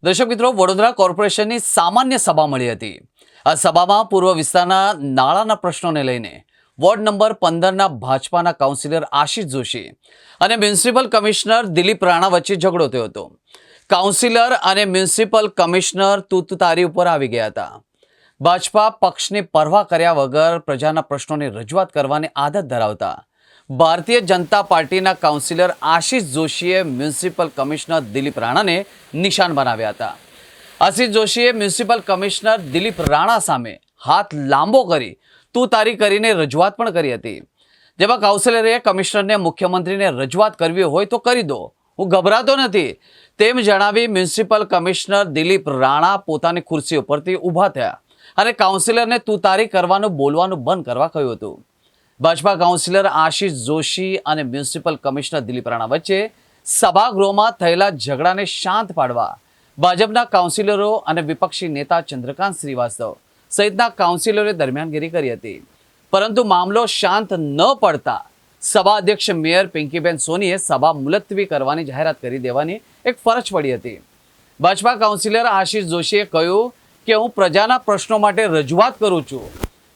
દર્શક મિત્રો, વડોદરા કોર્પોરેશનની સામાન્ય સભા મળી હતી। આ સભામાં પૂર્વ વિસ્તારના નાળાના પ્રશ્નોને લઈને વોર્ડ નંબર 15ના ભાજપાના કાઉન્સિલર આશિષ જોશી અને મ્યુનિસિપલ કમિશનર દિલીપ રાણા વચ્ચે ઝઘડો થયો હતો। કાઉન્સિલર અને મ્યુનિસિપલ કમિશનર તૂતતારી ઉપર આવી ગયા હતા। ભાજપા પક્ષની પરવા કર્યા વગર પ્રજાના પ્રશ્નોની રજૂઆત કરવાની આદત ધરાવતા ભારતીય જનતા પાર્ટીના કાઉન્સિલર આશિષ જોશીએ મ્યુનિસિપલ કમિશનર દિલીપ રાણાને નિશાન બનાવ્યા હતા। આશિષ જોશીએ મ્યુનિસિપલ કમિશનર દિલીપ રાણા સામે હાથ લાંબો કરી તૂતારી કરીને રજૂઆત પણ કરી હતી, જેમાં કાઉન્સિલરે કમિશનરને મુખ્યમંત્રીને રજૂઆત કરવી હોય તો કરી દો, હું ગભરાતો નથી તેમ જણાવી મ્યુનિસિપલ કમિશનર દિલીપ રાણા પોતાની ખુરશી ઉપરથી ઊભા થયા અને કાઉન્સિલરને તૂતારી કરવાનું બોલવાનું બંધ કરવા કહ્યું હતું। ભાજપા કાઉન્સિલર આશિષ જોશી અને મ્યુનિસિપલ કમિશનર દિલીપ રાણા વચ્ચે સભાગૃહમાં થયેલા ઝઘડાને શાંત પાડવા ભાજપના કાઉન્સિલરો અને વિપક્ષી નેતા ચંદ્રકાંત શ્રીવાસ્તવ સહિતના કાઉન્સિલરોએ દરમિયાનગીરી કરી હતી, પરંતુ મામલો શાંત ન પડતા સભા અધ્યક્ષ મેયર પિંકીબેન સોનીએ સભા મુલતવી કરવાની જાહેરાત કરી દેવાની એક ફરજ પડી હતી। ભાજપા કાઉન્સિલર આશિષ જોશીએ કહ્યું કે હું પ્રજાના પ્રશ્નો માટે રજૂઆત કરું છું।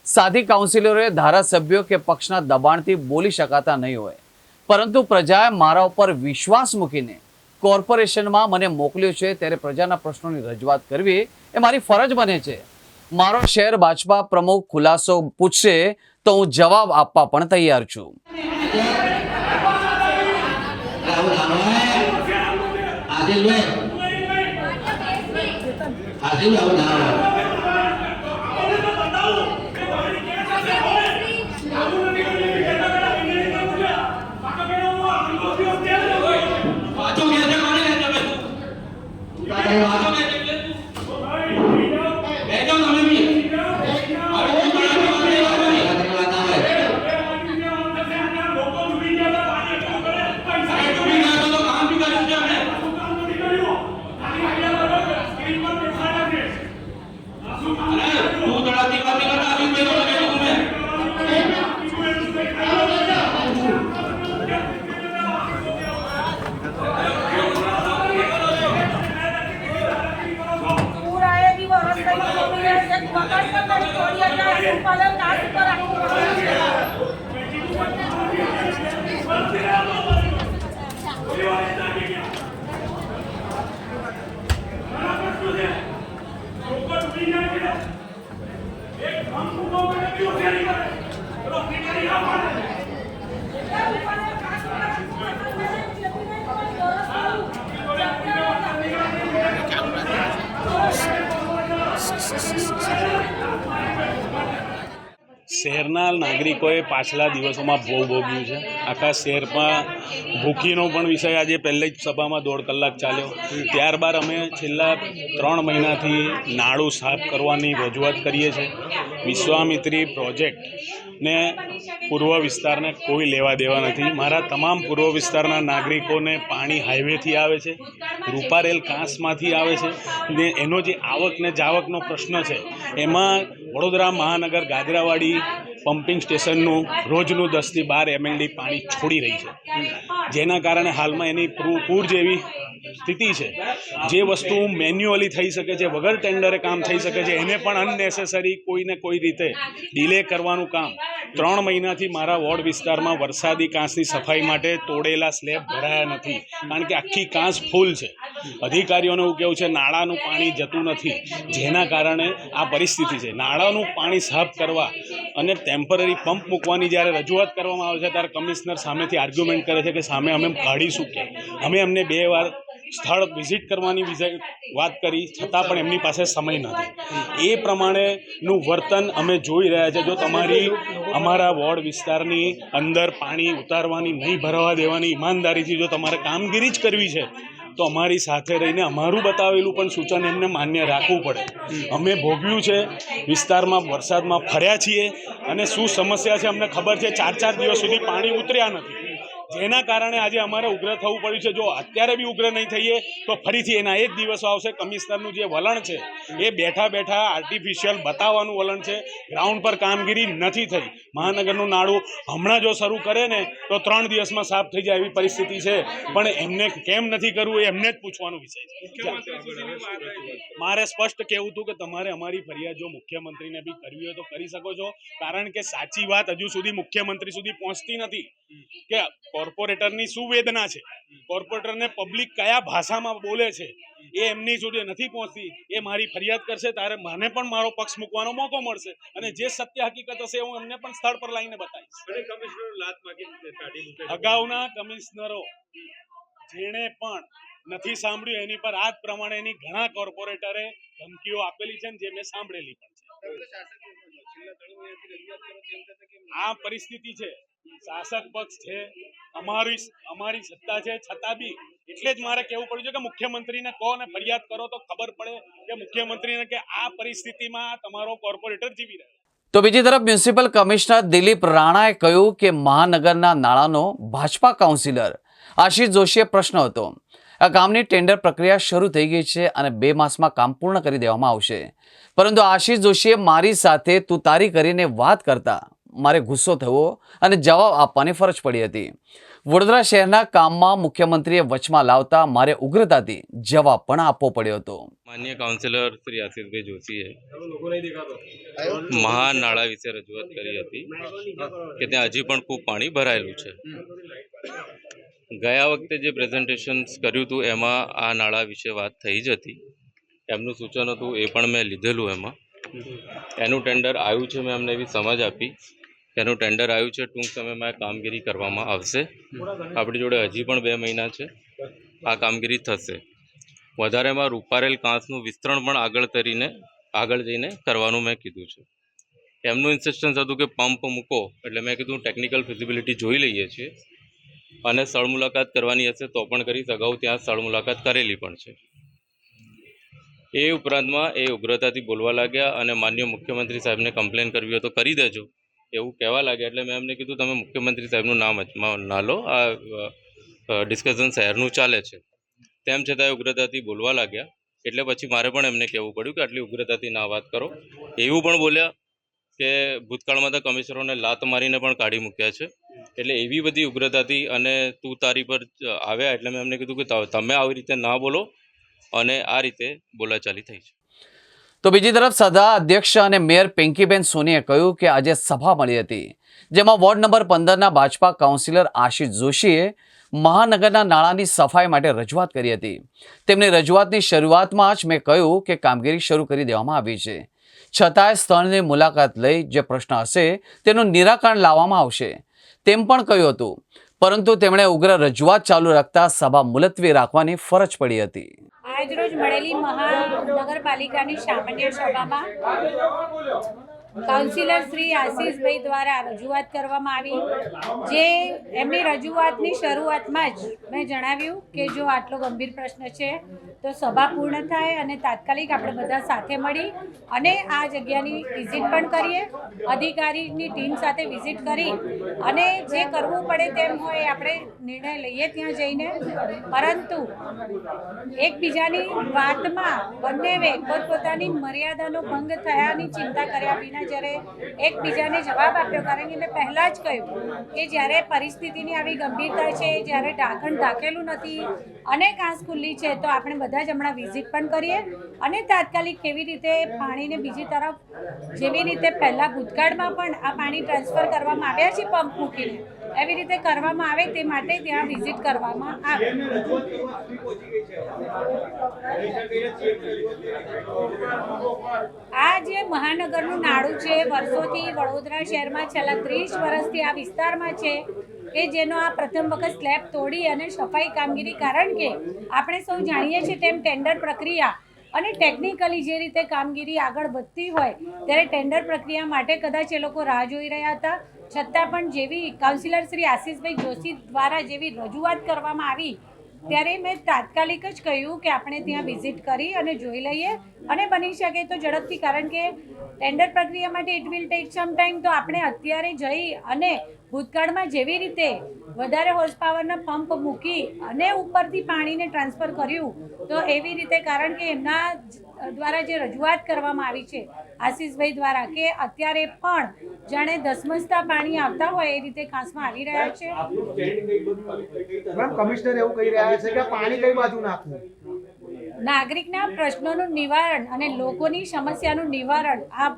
સાથી કાઉન્સિલરોએ ધારાસભ્યો કે પક્ષના દબાણથી બોલી શકાતા નહીં હોય, પરંતુ પ્રજાએ મારા ઉપર વિશ્વાસ મૂકીને કોર્પોરેશનમાં મને મોકલ્યો છે, ત્યારે પ્રજાના પ્રશ્નોની રજૂઆત કરવી એ મારી ફરજ બને છે। મારો શહેર ભાજપા પ્રમુખ ખુલાસો પૂછશે તો હું જવાબ આપવા પણ તૈયાર છું। શહેરના નાગરિકોએ પાછલા દિવસોમાં ભોગ ભોગ્યું છે। આખા શહેરમાં ભૂખીનો પણ વિષય આજે પહેલી જ સભામાં 1.5 કલાક ચાલ્યો। ત્યારબાદ અમે છેલ્લા 3 મહિનાથી નાળું સાફ કરવાની રજૂઆત કરીએ છીએ। વિશ્વામિત્રી પ્રોજેક્ટને પૂર્વ વિસ્તારને કોઈ લેવા દેવા નથી। મારા તમામ પૂર્વ વિસ્તારના નાગરિકોને પાણી હાઈવેથી આવે છે, રૂપારેલ કાંસમાંથી આવે છે, ને એનો જે આવક ને જાવકનો પ્રશ્ન છે એમાં વડોદરા મહાનગર ગાજરાવાડી પમ્પિંગ સ્ટેશનનું રોજનું 10 થી 12 MLD પાણી છોડી રહી છે, જેના કારણે હાલમાં એની પૂર જેવી સ્થિતિ છે। જે વસ્તુ મેન્યુઅલી થઈ શકે છે, વગર ટેન્ડરે કામ થઈ શકે છે, એને પણ અનનેસેસરી કોઈને કોઈ રીતે ડિલે કરવાનું કામ 3 મહિનાથી મારા વોર્ડ વિસ્તારમાં વરસાદી કાંસની સફાઈ માટે તોડેલા સ્લેબ ભરાયા નથી, કારણ કે આખી કાંસ ફૂલ છે। અધિકારીઓને એવું કહેવું છે નાળાનું પાણી જતું નથી, જેના કારણે આ પરિસ્થિતિ છે। નાળાનું પાણી સાફ કરવા અને ટેમ્પરરી પંપ મૂકવાની જ્યારે રજૂઆત કરવામાં આવે છે ત્યારે કમિશનર સામેથી આર્ગ્યુમેન્ટ કરે છે કે સામે અમે કાઢીશું કે અમે અમને 2 વાર સ્થળ વિઝિટ કરવાની વાત કરી, છતાં પણ એમની પાસે સમય નથી। એ પ્રમાણેનું વર્તન અમે જોઈ રહ્યા છે। જો તમારી અમારા વોર્ડ વિસ્તારની અંદર પાણી ઉતારવાની, નહીં ભરવા દેવાની ઈમાનદારીથી જો તમારે કામગીરી જ કરવી છે તો અમારી સાથે રહીને અમારું બતાવેલું પણ સૂચન એમને માન્ય રાખવું પડે। અમે ભોગ્યું છે, વિસ્તારમાં વરસાદમાં ફર્યા છીએ અને શું સમસ્યા છે અમને ખબર છે। 4 દિવસ સુધી પાણી ઉતર્યા નથી, જેના કારણે આજે અમારે ઉગ્ર થવું પડ્યું છે. જો અત્યારે બી ઉગ્ર નહીં થઈએ તો ફરીથી એના એ જ દિવસો આવશે. કમિશનરનું જે વલણ છે એ બેઠા બેઠા આર્ટિફિશિયલ બતાવવાનું વલણ છે. ગ્રાઉન્ડ પર કામગીરી નથી થઈ. મહાનગરનું નાળું હમણાં જો શરૂ કરે ને તો 3 દિવસમાં સાફ થઈ જાય એવી પરિસ્થિતિ છે, પણ એમને કેમ નથી કરવું એ એમને જ પૂછવાનો વિષય છે. મારે સ્પષ્ટ કહેવું હતું કે તમારે અમારી ફરિયાદ જો મુખ્યમંત્રીને બી કરવી હોય તો કરી શકો છો, કારણ કે સાચી વાત હજુ સુધી મુખ્યમંત્રી સુધી પહોંચતી નથી કે કોર્પોરેટરની શું વેદના છે, કોર્પોરેટરને પબ્લિક કયા ભાષામાં બોલે છે એ એમની સુધી નથી પહોંચતી. એ મારી ફરિયાદ કરશે ત્યારે મને પણ મારો પક્ષ મૂકવાનો મોકો મળશે અને જે સત્ય હકીકત હશે હું એમને પણ સ્થળ પર લાવીને બતાવીશ. અગાઉના કમિશનરો જેણે પણ નથી સાંભળ્યું એની પર આ જ પ્રમાણેની ઘણા કોર્પોરેટરે ધમકીઓ આપેલી છે, જે મેં સાંભળેલી પણ છે. આ પરિસ્થિતિ છે, શાસક પક્ષ છે, અમારી સત્તા છે, છતાં બી એટલે જ મારે કહેવું પડ્યું છે કે મુખ્યમંત્રીને કહો અને ફરિયાદ કરો તો ખબર પડે કે મુખ્યમંત્રીને કે આ પરિસ્થિતિમાં તમારો કોર્પોરેટર જીવી રહ્યો. તો બીજી તરફ મ્યુનિસિપલ કમિશનર દિલીપ રાણાએ કહ્યું કે મહાનગરના નાણાંનો ભાજપા કાઉન્સિલર આશિષ જોશીએ પ્રશ્ન હતો. આ કામની ટેન્ડર પ્રક્રિયા શરૂ થઈ ગઈ છે અને 2 માસમાં કામ પૂર્ણ કરી દેવામાં આવશે, પરંતુ આશિષ જોશીએ મારી સાથે તુતારી કરીને વાત કરતા મારે ગુસ્સો થયો અને જવાબ આપવાની ફરજ પડી હતી. વડોદરા શહેરના કામમાં મુખ્યમંત્રીએ વચમાં લાવતા મારે ઉગ્રતાથી જવાબ પણ આપવો પડ્યો હતો. માન્ય કાઉન્સિલર શ્રી આશિષભાઈ જોશીએ મહાનાળા વિશે રજૂઆત કરી હતી કે ત્યાં હજી પણ ખૂબ પાણી ભરાયેલું છે. ગયા વખતે જે પ્રેઝન્ટેશન્સ કર્યું હતું એમાં આ નાળા વિશે વાત થઈ જ હતી. એમનું સૂચન હતું એ પણ મેં લીધેલું. એનું ટેન્ડર આવ્યું છે. મેં એમને એવી સમજ આપી કે એનું ટેન્ડર આવ્યું છે, ટૂંક સમયમાં કામગીરી કરવામાં આવશે. આપણી જોડે હજી પણ 2 મહિના છે, આ કામગીરી થશે. વધારેમાં રૂપારેલ કાંસનું વિસ્તરણ પણ આગળ જઈને કરવાનું મેં કીધું છે. એમનું ઇન્સિસ્ટન્સ હતું કે પંપ મૂકો, એટલે મેં કીધું ટેકનિકલ ફિઝિબિલિટી જોઈ લઈએ છીએ અને સ્થળ મુલાકાત કરવાની હશે તો પણ કરીશ. અગાઉ ત્યાં સ્થળ મુલાકાત કરેલી પણ છે. એ ઉપરાંતમાં એ ઉગ્રતાથી બોલવા લાગ્યા અને માન્ય મુખ્યમંત્રી સાહેબને કમ્પ્લેન કરવી હોય તો કરી દેજો એવું કહેવા લાગ્યા. એટલે મેં એમને કીધું તમે મુખ્યમંત્રી સાહેબનું નામ ના લો, આ ડિસ્કશન શહેરનું ચાલે છે. તેમ છતાં ઉગ્રતાથી બોલવા લાગ્યા. એટલે પછી મારે પણ એમને કહેવું પડ્યું કે આટલી ઉગ્રતાથી ના વાત કરો. એવું પણ બોલ્યા કે ભૂતકાળમાં તો કમિશનરોને લાત મારીને પણ કાઢી મૂક્યા છે. એટલે એવી બધી ઉગ્રતાથી અને તું તારી પર આવ્યા. એટલે મેં એમને કીધું કે તમે આવી રીતે ના બોલો, અને આ રીતે બોલાચાલી થઈ છે. તો બીજી તરફ સભા અધ્યક્ષ અને મેયર પિંકીબેન સોનીએ કહ્યું કે આજે સભા મળી હતી, જેમાં વોર્ડ નંબર 15ના ભાજપા કાઉન્સિલર આશિષ જોશીએ મહાનગરના નાળાની સફાઈ માટે રજૂઆત કરી હતી. તેમની રજૂઆતની શરૂઆતમાં જ મેં કહ્યું કે કામગીરી શરૂ કરી દેવામાં આવી છે, છતાંય સ્થળની મુલાકાત લઈ જે પ્રશ્ન હશે તેનું નિરાકરણ લાવવામાં આવશે તેમ પણ કહ્યું હતું, પરંતુ તેમણે ઉગ્ર રજૂઆત ચાલુ રાખતા સભા મુલતવી રાખવાની ફરજ પડી હતી. આજરોજ મળેલી મહાનગરપાલિકાની સામાન્ય સભામાં કાઉન્સિલર શ્રી આશિષભાઈ દ્વારા રજૂઆત કરવામાં આવી. જે એમની રજૂઆતની શરૂઆતમાં જ મેં જણાવ્યું કે જો આટલો ગંભીર પ્રશ્ન છે તો સભા પૂર્ણ થાય અને તાત્કાલિક આપણે બધા સાથે મળી અને આ જગ્યાની વિઝિટ પણ કરીએ, અધિકારીની ટીમ સાથે વિઝિટ કરી અને જે કરવું પડે તેમ હોય આપણે નિર્ણય લઈએ ત્યાં જઈને. પરંતુ એકબીજાની વાતમાં બંને પોતપોતાની મર્યાદાનો ભંગ થયાની ચિંતા કર્યા વિના જ્યારે એકબીજાને જવાબ આપ્યો, કારણ કે મેં પહેલાં જ કહ્યું કે જ્યારે પરિસ્થિતિની આવી ગંભીરતા છે, જ્યારે ઢાંકણ ઢાંકેલું નથી અને કાંસ ખુલ્લી છે, તો આપણે બધા જ હમણાં વિઝિટ પણ કરીએ અને તાત્કાલિક કેવી રીતે પાણીને બીજી તરફ જેવી રીતે પહેલાં ભૂતકાળમાં પણ આ પાણી ટ્રાન્સફર કરવામાં આવ્યા છે પંપ મૂકીને, એવી રીતે કરવામાં આવે તે માટે ત્યાં વિઝિટ કરવામાં આવે. આ જે મહાનગરનું નાળું છે, વર્ષોથી વડોદરા શહેરમાં છેલ્લા 30 વર્ષથી આ વિસ્તારમાં છે કે જેનો આ પ્રથમ વખત સ્લેબ તોડી અને સફાઈ કામગીરી, કારણ કે આપણે સૌ જાણીએ છીએ તેમ ટેન્ડર પ્રક્રિયા અને ટેકનિકલી જે રીતે કામગીરી આગળ વધતી હોય ત્યારે ટેન્ડર પ્રક્રિયા માટે કદાચ એ લોકો રાહ જોઈ રહ્યા હતા. છતાં પણ જેવી કાઉન્સિલર શ્રી આશિષભાઈ જોશી દ્વારા જેવી રજૂઆત કરવામાં આવી ત્યારે મેં તાત્કાલિક જ કહ્યું કે આપણે ત્યાં વિઝિટ કરી અને જોઈ લઈએ અને બની શકે તો ઝડપથી, કારણ કે ટેન્ડર પ્રક્રિયા માટે it will take some time, તો આપણે અત્યારે જઈ અને ભૂતકાળમાં જેવી રીતે વધારે હોર્સ પાવરના પંપ મૂકી અને ઉપરથી પાણીને ટ્રાન્સફર કર્યું, તો એવી રીતે, કારણ કે એમના દ્વારા જે રજૂઆત કરવામાં આવી છે આશીષભાઈ દ્વારા, કે અત્યારે પણ જાણે ધસમસતા પાણી આવતા હોય એ રીતે કાંસમાં આવી રહ્યા છે. મેમ, કમિશનર એવું કહી રહ્યા છે કે પાણી કઈ બાજુ નાખવું? નાગરિકના પ્રશ્નોનું નિવારણ અને લોકોની સમસ્યાનું નિવારણ આ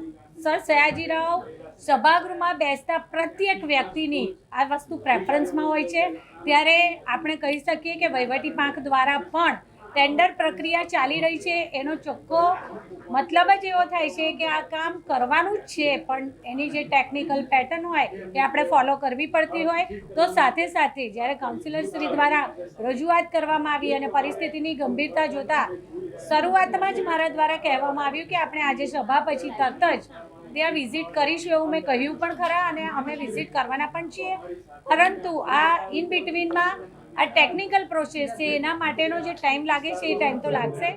સર સયાજીરાવ સભાગૃહમાં બેસતા પ્રત્યેક વ્યક્તિની આ વસ્તુ પ્રેફરન્સમાં હોય છે. ત્યારે આપણે કહી શકીએ કે વહીવટી પાંખ દ્વારા પણ ટેન્ડર પ્રક્રિયા ચાલી રહી છે, એનો ચોખ્ખો મતલબ જ એવો થાય છે કે આ કામ કરવાનું જ છે, પણ એની જે ટેકનિકલ પેટર્ન હોય એ આપણે ફોલો કરવી પડતી હોય. તો સાથે સાથે જ્યારે કાઉન્સિલરશ્રી દ્વારા રજૂઆત કરવામાં આવી અને પરિસ્થિતિની ગંભીરતા જોતા શરૂઆતમાં જ મારા દ્વારા કહેવામાં આવ્યું કે આપણે આજે સભા પછી તરત જ ત્યાં વિઝિટ કરીશું, એવું મેં કહ્યું પણ ખરા અને અમે વિઝિટ કરવાના પણ છીએ. પરંતુ આ ઇન બિટવીનમાં આ ટેકનિકલ પ્રોસેસ છે, એના માટેનો જે ટાઈમ લાગે છે એ ટાઈમ તો લાગશે.